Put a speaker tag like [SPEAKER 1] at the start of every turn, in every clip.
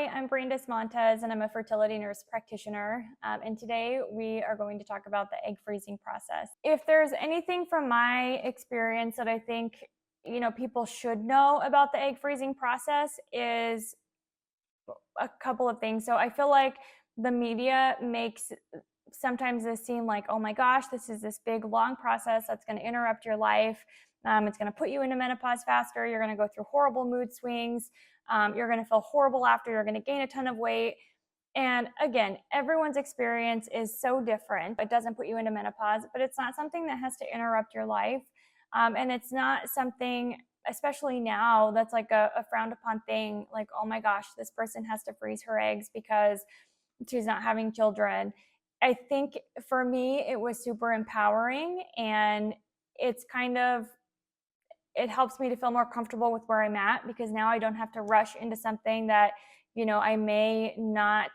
[SPEAKER 1] Hi, I'm Brandis Montez, and I'm a fertility nurse practitioner. And today we are going to talk about the egg freezing process. If there's anything from my experience that I think people should know about the egg freezing process is a couple of things. So I feel like the media makes sometimes this seem like, oh my gosh, this is this big long process that's going to interrupt your life. It's going to put you into menopause faster. You're going to go through horrible mood swings. You're going to feel horrible after. You're going to gain a ton of weight. And again, everyone's experience is so different. It doesn't put you into menopause, but it's not something that has to interrupt your life. And it's not something, especially now, that's like a frowned upon thing. Like, oh my gosh, this person has to freeze her eggs because she's not having children. I think for me, it was super empowering, and it's kind of, it helps me to feel more comfortable with where I'm at, because now I don't have to rush into something that, I may not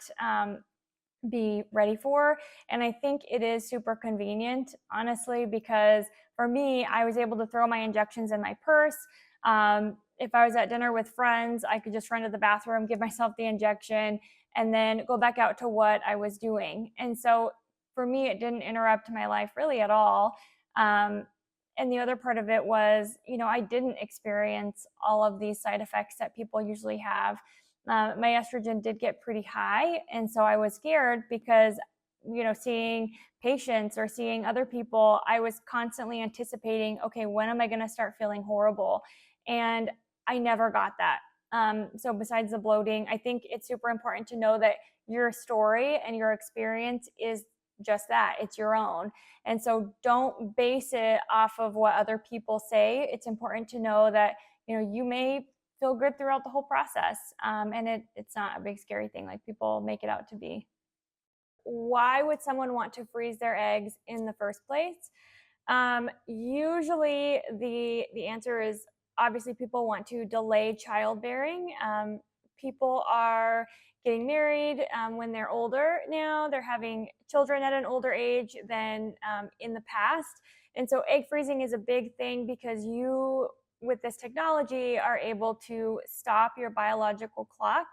[SPEAKER 1] be ready for. And I think it is super convenient, honestly, because for me, I was able to throw my injections in my purse. If I was at dinner with friends, I could just run to the bathroom, give myself the injection, and then go back out to what I was doing. And so for me, it didn't interrupt my life really at all. And the other part of it was, I didn't experience all of these side effects that people usually have. My estrogen did get pretty high, and so I was scared because, seeing patients or seeing other people, I was constantly anticipating, okay, when am I going to start feeling horrible? And I never got that. So besides the bloating, I think it's super important to know that your story and your experience is just that. It's your own. And so don't base it off of what other people say. It's important to know that, you may feel good throughout the whole process. And it's not a big scary thing like people make it out to be. Why would someone want to freeze their eggs in the first place? Usually the answer is, obviously people want to delay childbearing. People are getting married when they're older now. They're having children at an older age than in the past. And so egg freezing is a big thing because you, with this technology, are able to stop your biological clock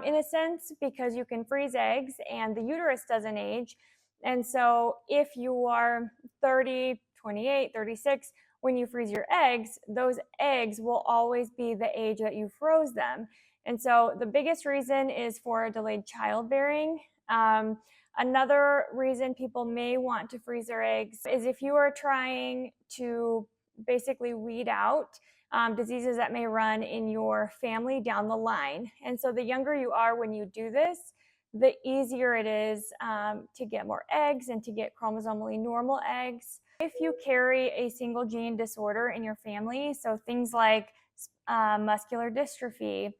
[SPEAKER 1] in a sense, because you can freeze eggs and the uterus doesn't age. And so if you are 30, 28, 36, when you freeze your eggs, those eggs will always be the age that you froze them. And so the biggest reason is for delayed childbearing. Another reason people may want to freeze their eggs is if you are trying to basically weed out diseases that may run in your family down the line. And so the younger you are when you do this, the easier it is to get more eggs and to get chromosomally normal eggs. If you carry a single gene disorder in your family, so things like muscular dystrophy,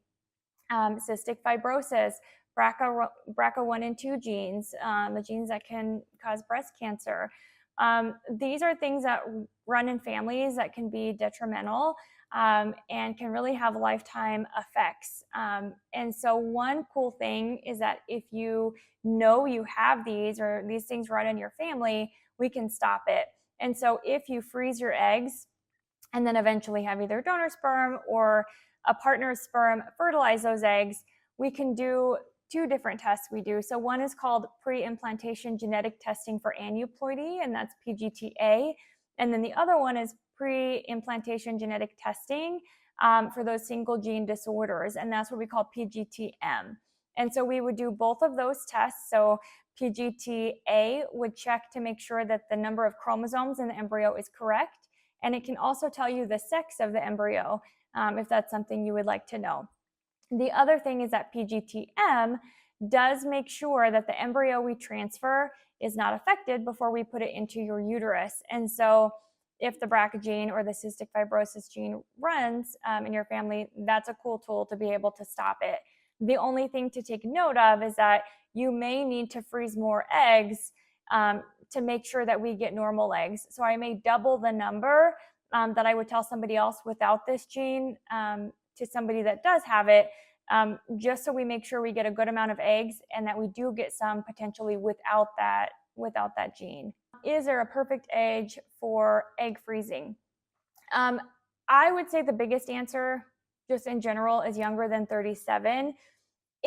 [SPEAKER 1] cystic fibrosis, BRCA1 and 2 genes, the genes that can cause breast cancer. These are things that run in families that can be detrimental and can really have lifetime effects. And so one cool thing is that if you know you have these or these things run in your family, we can stop it. And so if you freeze your eggs and then eventually have either donor sperm or a partner's sperm fertilize those eggs, we can do two different tests we do. So one is called pre-implantation genetic testing for aneuploidy, and that's PGTA. And then the other one is pre-implantation genetic testing for those single gene disorders, and that's what we call PGTM. And so we would do both of those tests. So PGTA would check to make sure that the number of chromosomes in the embryo is correct. And it can also tell you the sex of the embryo, if that's something you would like to know. The other thing is that PGTM does make sure that the embryo we transfer is not affected before we put it into your uterus. And so if the BRCA gene or the cystic fibrosis gene runs in your family, that's a cool tool to be able to stop it. The only thing to take note of is that you may need to freeze more eggs to make sure that we get normal eggs. So I may double the number that I would tell somebody else without this gene to somebody that does have it, just so we make sure we get a good amount of eggs and that we do get some potentially without that gene. Is there a perfect age for egg freezing? I would say the biggest answer, just in general, is younger than 37.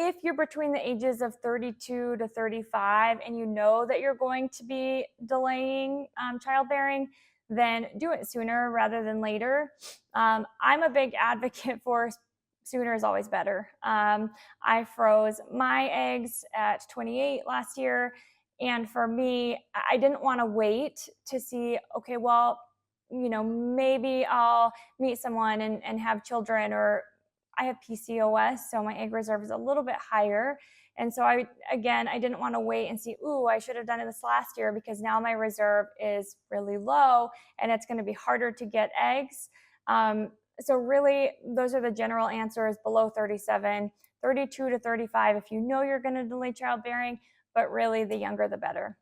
[SPEAKER 1] if you're between the ages of 32 to 35 and you know that you're going to be delaying childbearing, then do it sooner rather than later. I'm a big advocate for sooner is always better. I froze my eggs at 28 last year. And for me, I didn't want to wait to see, okay, well, maybe I'll meet someone and have children, or I have PCOS, so my egg reserve is a little bit higher. And so I didn't want to wait and see, I should have done this last year, because now my reserve is really low and it's going to be harder to get eggs. So really, those are the general answers: below 37, 32 to 35 if you know you're going to delay childbearing, but really the younger the better.